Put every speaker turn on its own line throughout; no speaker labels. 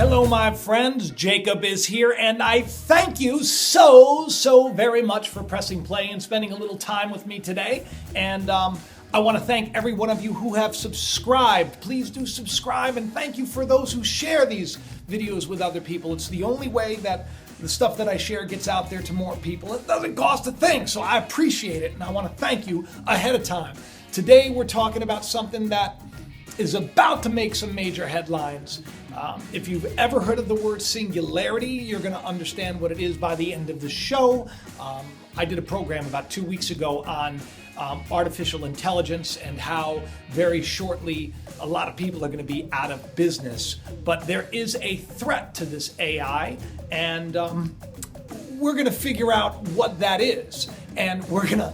Hello, my friends. Jacob is here, and I thank you so very much for pressing play and spending a little time with me today. And I want to thank every one of you who have subscribed. Please do subscribe, and thank you for those who share these videos with other people. It's the only way that the stuff that I share gets out there to more people. It doesn't cost a thing, so I appreciate it, and I want to thank you ahead of time. Today, we're talking about something that is about to make some major headlines. If you've ever heard of the word singularity, you're going to understand what it is by the end of the show. I did a program about 2 weeks ago on artificial intelligence and how very shortly a lot of people are going to be out of business. But there is a threat to this AI, and we're going to figure out what that is. And we're going to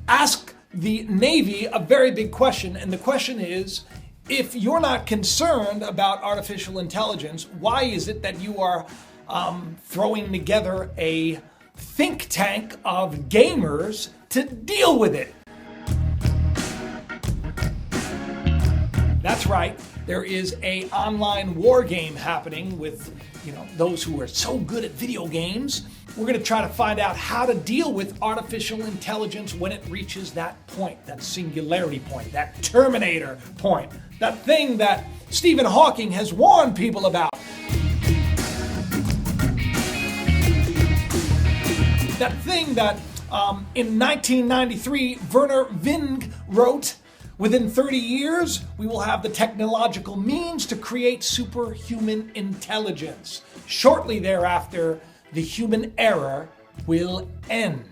ask the Navy a very big question, and the question is, if you're not concerned about artificial intelligence, why is it that you are throwing together a think tank of gamers to deal with it? That's right. There is an online war game happening with, those who are so good at video games. We're going to try to find out how to deal with artificial intelligence when it reaches that point, that singularity point, that Terminator point, that thing that Stephen Hawking has warned people about. That thing that in 1993 Werner Ving wrote, within 30 years, we will have the technological means to create superhuman intelligence. Shortly thereafter, the human era will end.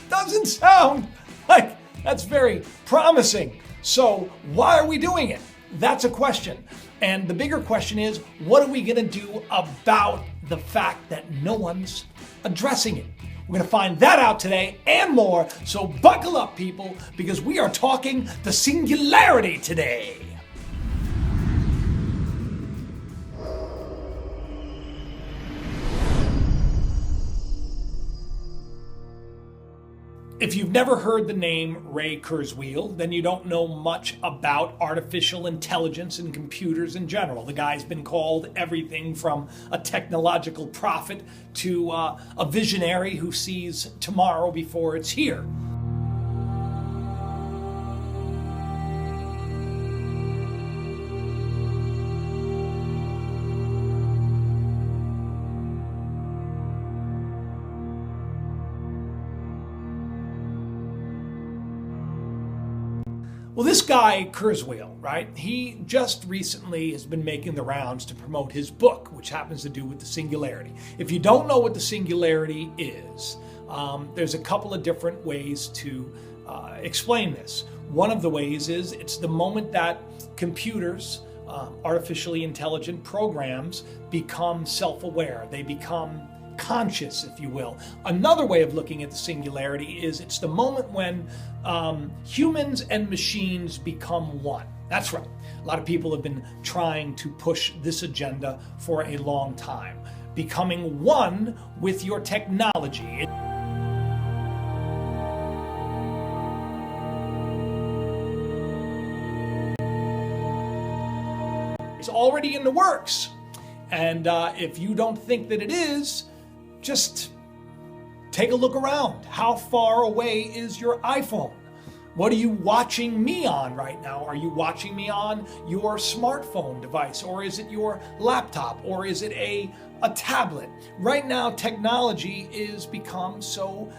Doesn't sound like that's very promising. So why are we doing it? That's a question. And the bigger question is, what are we going to do about the fact that no one's addressing it? We're going to find that out today and more. So buckle up, people, because we are talking the singularity today. If you've never heard the name Ray Kurzweil, then you don't know much about artificial intelligence and computers in general. The guy's been called everything from a technological prophet to a visionary who sees tomorrow before it's here. Well, this guy, Kurzweil, right, he just recently has been making the rounds to promote his book, which happens to do with the singularity. If you don't know what the singularity is, there's a couple of different ways to explain this. One of the ways is it's the moment that computers, artificially intelligent programs, become self-aware. They become conscious, if you will. Another way of looking at the singularity is it's the moment when humans and machines become one. That's right. A lot of people have been trying to push this agenda for a long time. Becoming one with your technology. It's already in the works. And if you don't think that it is, just take a look around. How far away is your iPhone? What are you watching me on right now? Are you watching me on your smartphone device? Or is it your laptop? Or is it a tablet? Right now, technology is become so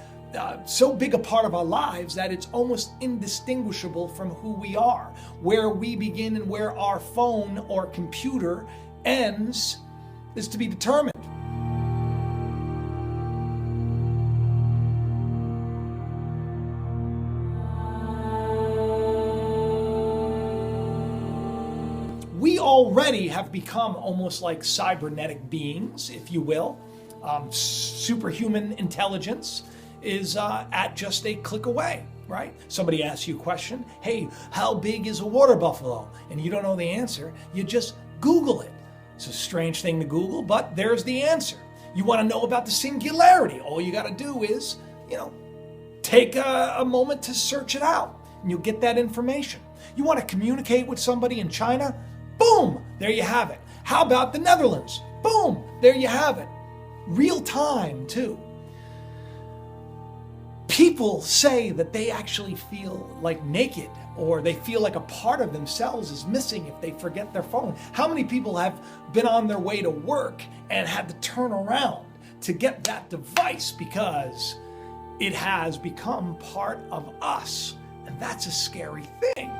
big a part of our lives that it's almost indistinguishable from who we are. Where we begin and where our phone or computer ends is to be determined. We already have become almost like cybernetic beings, if you will. Superhuman intelligence is at just a click away, right? Somebody asks you a question, hey, how big is a water buffalo? And you don't know the answer, you just Google it. It's a strange thing to Google, but there's the answer. You want to know about the singularity, all you got to do is, take a moment to search it out, and you'll get that information. You want to communicate with somebody in China? Boom, there you have it. How about the Netherlands? Boom, there you have it. Real time, too. People say that they actually feel like naked, or they feel like a part of themselves is missing if they forget their phone. How many people have been on their way to work and had to turn around to get that device because it has become part of us? And that's a scary thing.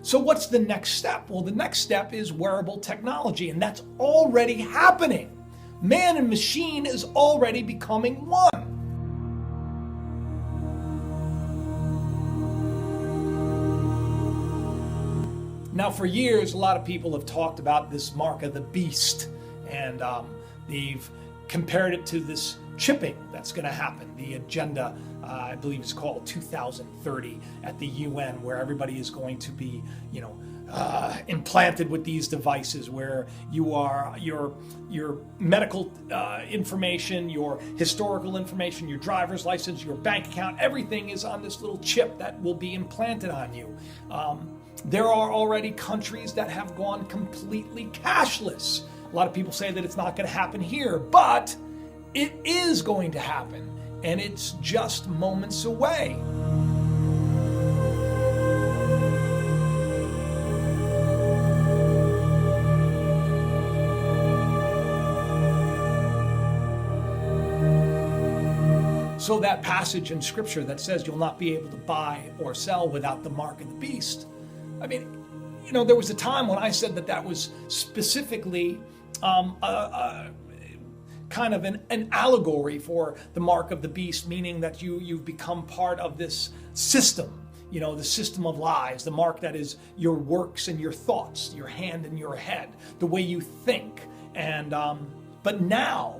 So what's the next step? Well, the next step is wearable technology, and that's already happening. Man and machine is already becoming one. Now, for years, a lot of people have talked about this mark of the beast, and they've compared it to this chipping that's going to happen. The agenda, I believe it's called 2030 at the UN, where everybody is going to be, implanted with these devices, where you are your medical information, your historical information, your driver's license, your bank account, everything is on this little chip that will be implanted on you. There are already countries that have gone completely cashless. A lot of people say that it's not going to happen here, but it is going to happen, and it's just moments away. So that passage in Scripture that says you'll not be able to buy or sell without the mark of the beast, I mean, there was a time when I said that was specifically kind of an allegory for the mark of the beast, meaning that you've become part of this system, the system of lies, the mark that is your works and your thoughts, your hand and your head, the way you think. And but now,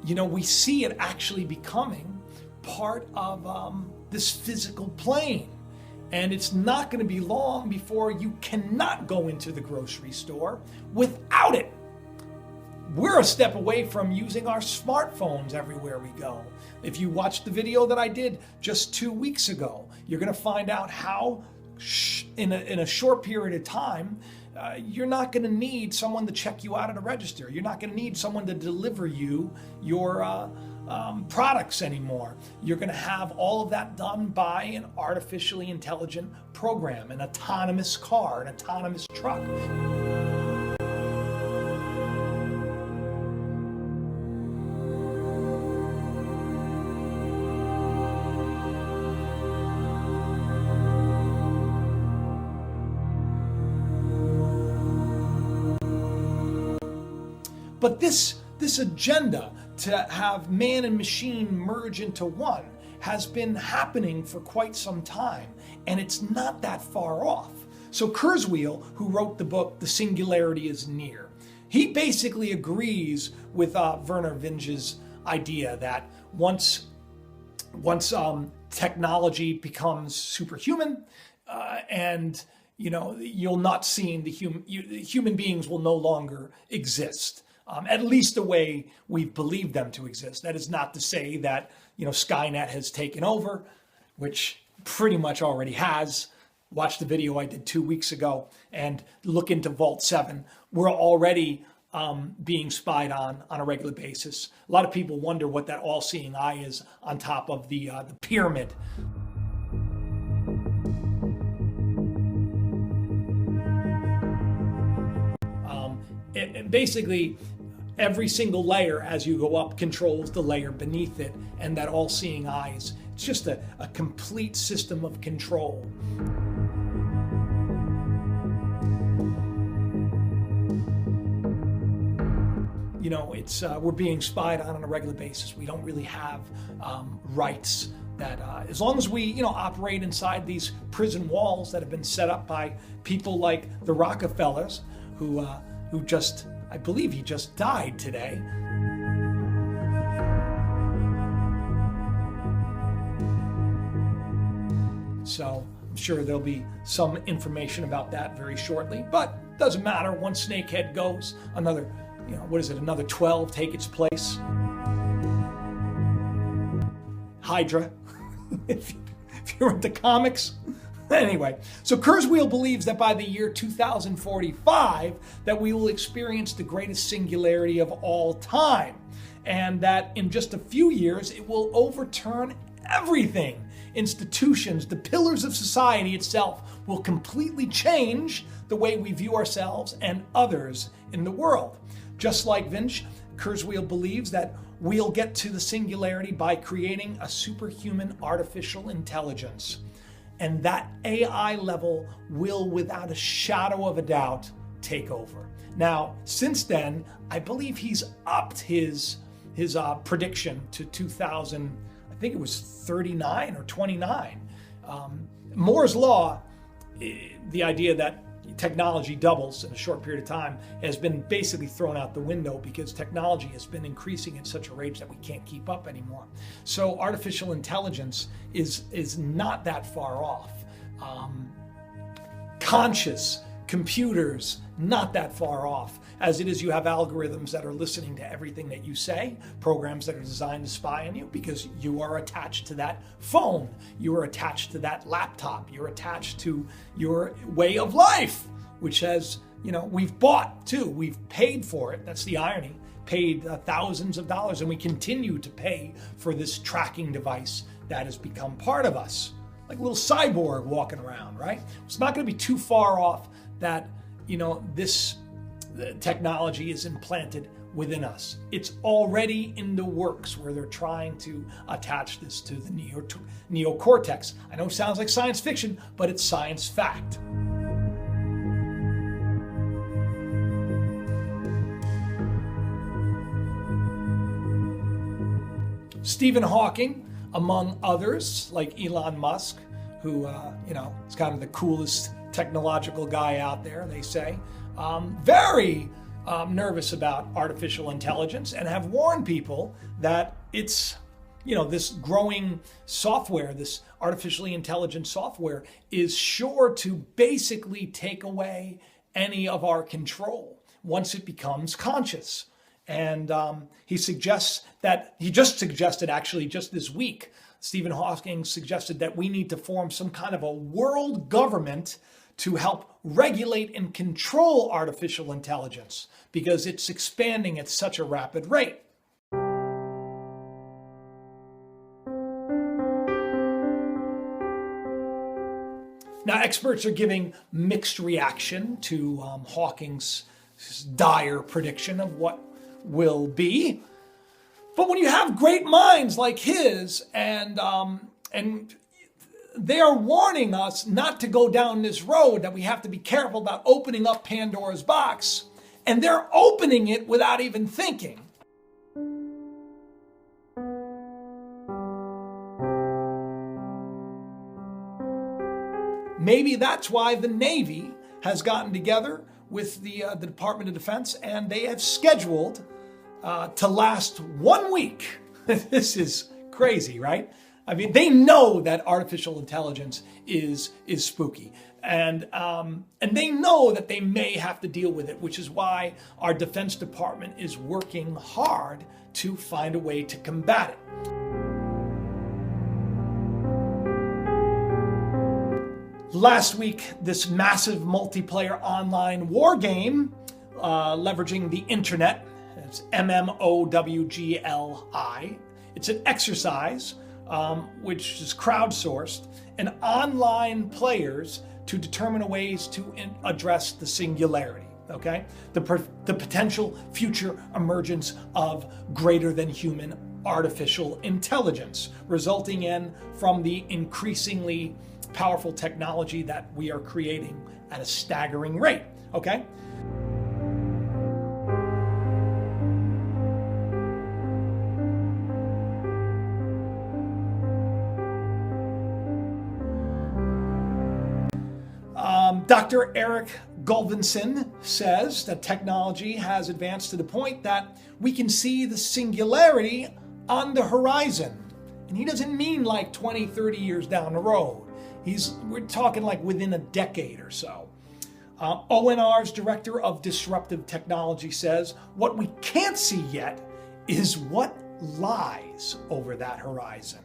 we see it actually becoming part of this physical plane. And it's not going to be long before you cannot go into the grocery store without it. We're a step away from using our smartphones everywhere we go. If you watched the video that I did just 2 weeks ago, you're going to find out how in a short period of time, you're not going to need someone to check you out at a register. You're not going to need someone to deliver you your products anymore. You're going to have all of that done by an artificially intelligent program, an autonomous car, an autonomous truck. But this agenda to have man and machine merge into one has been happening for quite some time, and it's not that far off. So Kurzweil, who wrote the book, The Singularity is Near, he basically agrees with Werner Vinge's idea that once technology becomes superhuman, and you'll not see the human beings will no longer exist. At least the way we've believed them to exist. That is not to say that, Skynet has taken over, which pretty much already has. Watch the video I did 2 weeks ago and look into Vault 7. We're already being spied on a regular basis. A lot of people wonder what that all-seeing eye is on top of the pyramid. Basically, every single layer as you go up controls the layer beneath it, and that all-seeing eye it's just a complete system of control. We're being spied on a regular basis. We don't really have rights that as long as we operate inside these prison walls that have been set up by people like the Rockefellers, who just, I believe he just died today. So I'm sure there'll be some information about that very shortly, but doesn't matter. One snakehead goes, another, another 12 take its place. Hydra, if you're into comics. Anyway, so Kurzweil believes that by the year 2045, that we will experience the greatest singularity of all time, and that in just a few years, it will overturn everything. Institutions, the pillars of society itself, will completely change the way we view ourselves and others in the world. Just like Vinch, Kurzweil believes that we'll get to the singularity by creating a superhuman artificial intelligence. And that AI level will, without a shadow of a doubt, take over. Now, since then, I believe he's upped his prediction to 2000, I think it was 39 or 29. Moore's Law, the idea that technology doubles in a short period of time, has been basically thrown out the window because technology has been increasing at such a rate that we can't keep up anymore. So artificial intelligence is not that far off. Conscious computers, not that far off. As it is, you have algorithms that are listening to everything that you say, programs that are designed to spy on you because you are attached to that phone, you are attached to that laptop, you're attached to your way of life, which has, we've bought too, we've paid for it. That's the irony. Paid thousands of dollars, and we continue to pay for this tracking device that has become part of us, like a little cyborg walking around, right? It's not going to be too far off that, this technology is implanted within us. It's already in the works where they're trying to attach this to the neocortex. I know it sounds like science fiction, but it's science fact. Stephen Hawking, among others, like Elon Musk, who, is kind of the coolest technological guy out there, they say, very nervous about artificial intelligence and have warned people that it's, this growing software, this artificially intelligent software is sure to basically take away any of our control once it becomes conscious. And he just this week, Stephen Hawking suggested that we need to form some kind of a world government to help regulate and control artificial intelligence because it's expanding at such a rapid rate. Now, experts are giving mixed reaction to Hawking's dire prediction of what will be. But when you have great minds like his and they are warning us not to go down this road, that we have to be careful about opening up Pandora's box, and they're opening it without even thinking. Maybe that's why the Navy has gotten together with the Department of Defense, and they have scheduled to last 1 week. This is crazy, right? I mean, they know that artificial intelligence is spooky, and they know that they may have to deal with it, which is why our Defense Department is working hard to find a way to combat it. Last week, this massive multiplayer online war game, leveraging the internet, it's MMOWGLI. It's an exercise which is crowdsourced, and online players to determine ways to address the singularity, okay? The potential future emergence of greater than human artificial intelligence, resulting from the increasingly powerful technology that we are creating at a staggering rate, okay? Dr. Eric Gulvinson says that technology has advanced to the point that we can see the singularity on the horizon. And he doesn't mean like 20, 30 years down the road. We're talking like within a decade or so. ONR's Director of Disruptive Technology says, what we can't see yet is what lies over that horizon.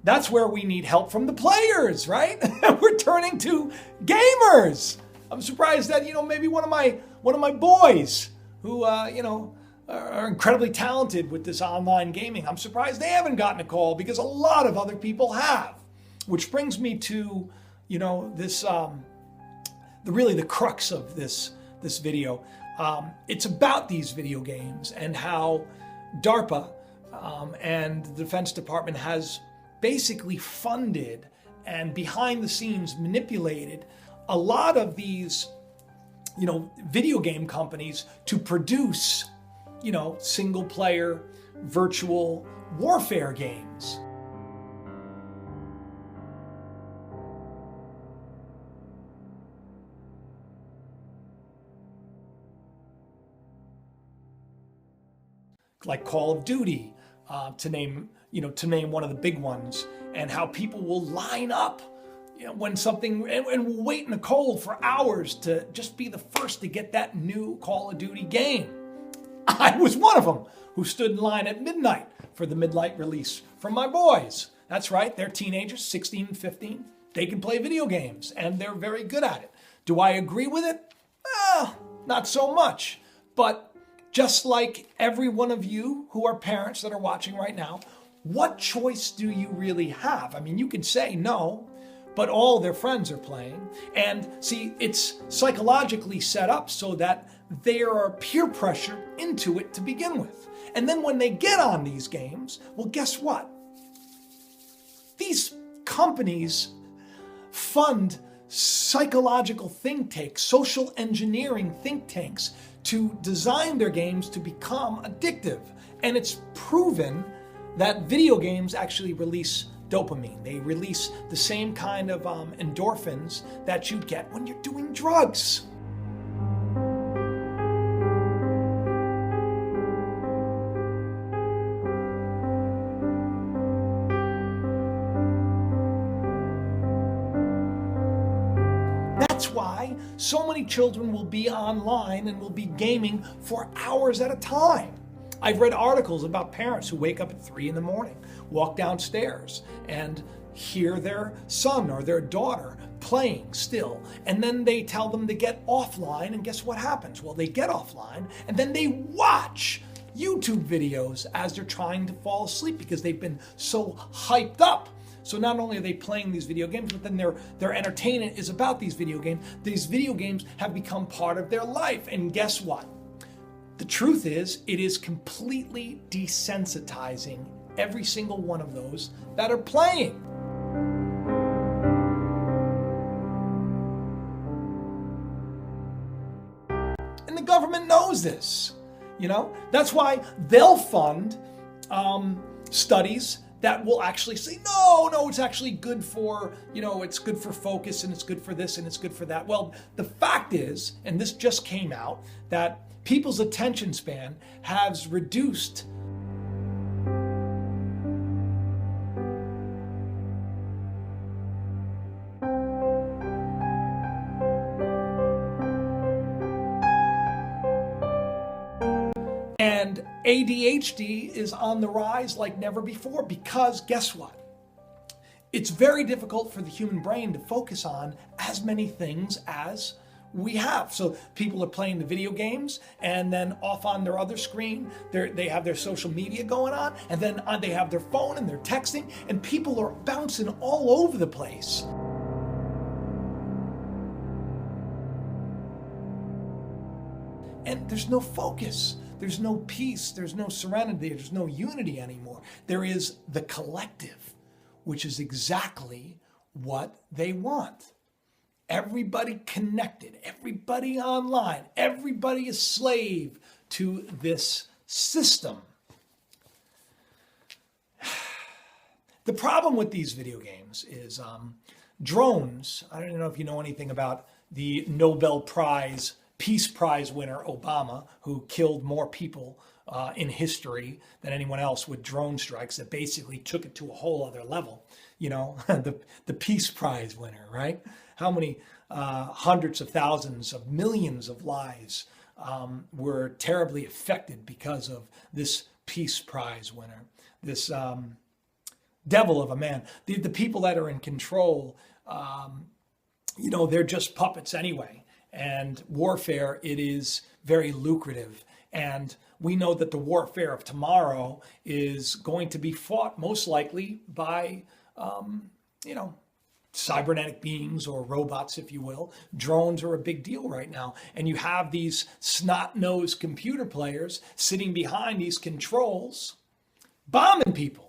That's where we need help from the players, right? We're turning to gamers. I'm surprised that, maybe one of my boys who, are incredibly talented with this online gaming. I'm surprised they haven't gotten a call because a lot of other people have. Which brings me to, this, the crux of this video. It's about these video games and how DARPA and the Defense Department has basically funded and behind the scenes manipulated a lot of these, video game companies to produce, single player virtual warfare games. Like Call of Duty, to name one of the big ones, and how people will line up, when something, and will wait in the cold for hours to just be the first to get that new Call of Duty game. I was one of them who stood in line at midnight for the midnight release from my boys. That's right, they're teenagers, 16 and 15. They can play video games, and they're very good at it. Do I agree with it? Not so much. But just like every one of you who are parents that are watching right now, what choice do you really have? I mean, you can say no, but all their friends are playing. And see, it's psychologically set up so that they are peer pressure into it to begin with. And then when they get on these games, well, guess what? These companies fund psychological think tanks, social engineering think tanks to design their games to become addictive. And it's proven that video games actually release dopamine. They release the same kind of endorphins that you'd get when you're doing drugs. That's why so many children will be online and will be gaming for hours at a time. I've read articles about parents who wake up at 3 a.m, walk downstairs, and hear their son or their daughter playing still. And then they tell them to get offline, and guess what happens? Well, they get offline, and then they watch YouTube videos as they're trying to fall asleep because they've been so hyped up. So not only are they playing these video games, but then their entertainment is about these video games. These video games have become part of their life. And guess what? The truth is, it is completely desensitizing every single one of those that are playing. And the government knows this, That's why they'll fund studies that will actually say, no, it's actually good for, it's good for focus, and it's good for this, and it's good for that. Well, the fact is, and this just came out, that people's attention span has reduced and ADHD is on the rise like never before because guess what? It's very difficult for the human brain to focus on as many things as we have. So people are playing the video games, and then off on their other screen, they have their social media going on, and then they have their phone and they're texting, and people are bouncing all over the place. And there's no focus. There's no peace. There's no serenity. There's no unity anymore. There is the collective, which is exactly what they want. Everybody connected, everybody online, everybody a slave to this system. The problem with these video games is drones. I don't know if you know anything about the Nobel Prize Peace Prize winner Obama, who killed more people in history than anyone else with drone strikes, that basically took it to a whole other level. You know, the Peace Prize winner, right? How many hundreds of thousands of millions of lives were terribly affected because of this Peace Prize winner, this devil of a man. The people that are in control, you know, they're just puppets anyway. And warfare, it is very lucrative. And we know that the warfare of tomorrow is going to be fought most likely by, you know, cybernetic beings or robots, if you will. Drones are a big deal right now. And you have these snot-nosed computer players sitting behind these controls, bombing people.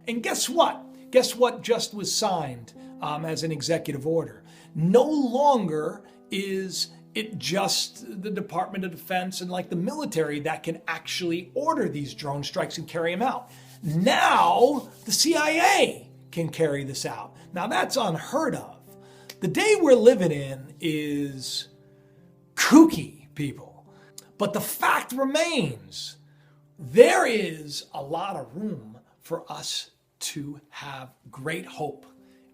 And guess what? Guess what just was signed as an executive order? No longer is it just the Department of Defense and like the military that can actually order these drone strikes and carry them out. Now the CIA can carry this out. Now that's unheard of. The day we're living in is kooky, people. But the fact remains, there is a lot of room for us to have great hope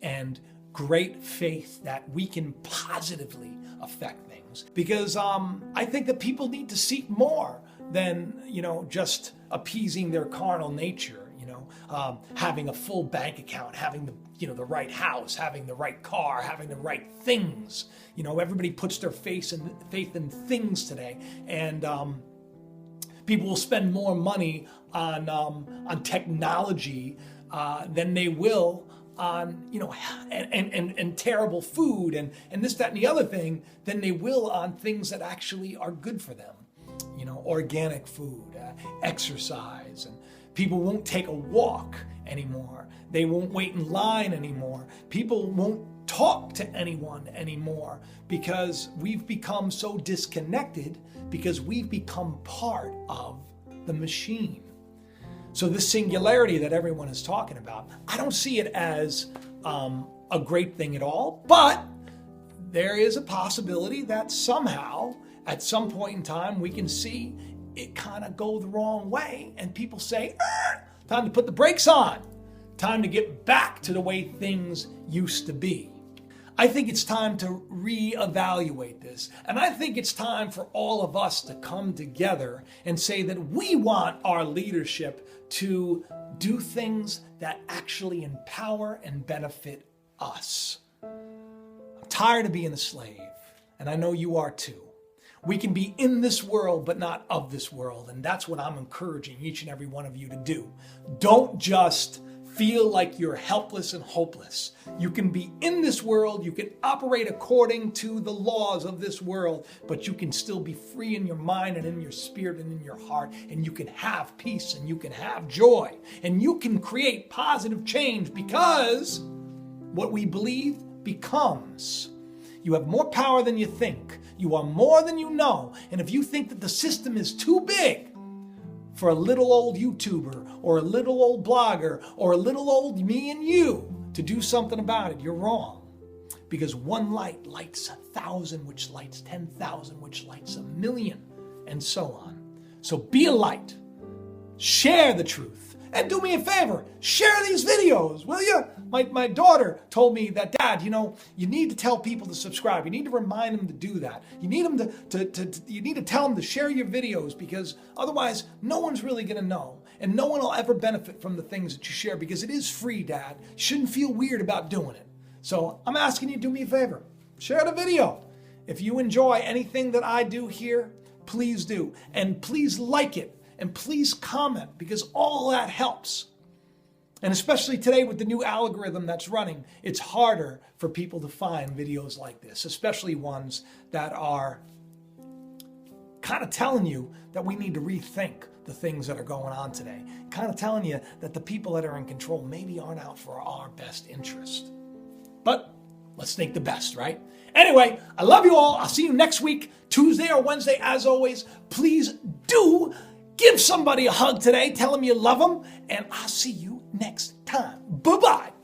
and great faith that we can positively affect things. Because I think that people need to seek more than, you know, just appeasing their carnal nature, you know, having a full bank account, having the, you know, the right house, having the right car, having the right things. You know, everybody puts their faith in things today. And people will spend more money on technology than they will on, you know, and terrible food and this, that, and the other thing than they will on things that actually are good for them. You know, organic food, exercise, and people won't take a walk anymore. They won't wait in line anymore. People won't talk to anyone anymore because we've become so disconnected because we've become part of the machine. So this singularity that everyone is talking about, I don't see it as a great thing at all, but there is a possibility that somehow, at some point in time, we can see it kind of go the wrong way and people say, time to put the brakes on, time to get back to the way things used to be. I think it's time to reevaluate this. And I think it's time for all of us to come together and say that we want our leadership to do things that actually empower and benefit us. I'm tired of being a slave, and I know you are too. We can be in this world, but not of this world. And that's what I'm encouraging each and every one of you to do. Don't just feel like you're helpless and hopeless. You can be in this world, you can operate according to the laws of this world, but you can still be free in your mind and in your spirit and in your heart, and you can have peace and you can have joy, and you can create positive change because what we believe becomes. You have more power than you think. You are more than you know. And if you think that the system is too big for a little old YouTuber or a little old blogger or a little old me and you to do something about it, you're wrong. Because one light lights 1,000, which lights 10,000, which lights 1,000,000, and so on. So be a light. Share the truth. And do me a favor, share these videos, will you? My daughter told me that, Dad, you know, you need to tell people to subscribe. You need to remind them to do that. You need them you need to tell them to share your videos, because otherwise no one's really going to know. And no one will ever benefit from the things that you share, because it is free, Dad. You shouldn't feel weird about doing it. So I'm asking you to do me a favor. Share the video. If you enjoy anything that I do here, please do. And please like it. And please comment, because all that helps. And especially today with the new algorithm that's running, it's harder for people to find videos like this, especially ones that are kind of telling you that we need to rethink the things that are going on today. Kind of telling you that the people that are in control maybe aren't out for our best interest. But let's think the best, right? Anyway, I love you all. I'll see you next week, Tuesday or Wednesday, as always. Please do give somebody a hug today. Tell them you love them. And I'll see you next time. Bye-bye.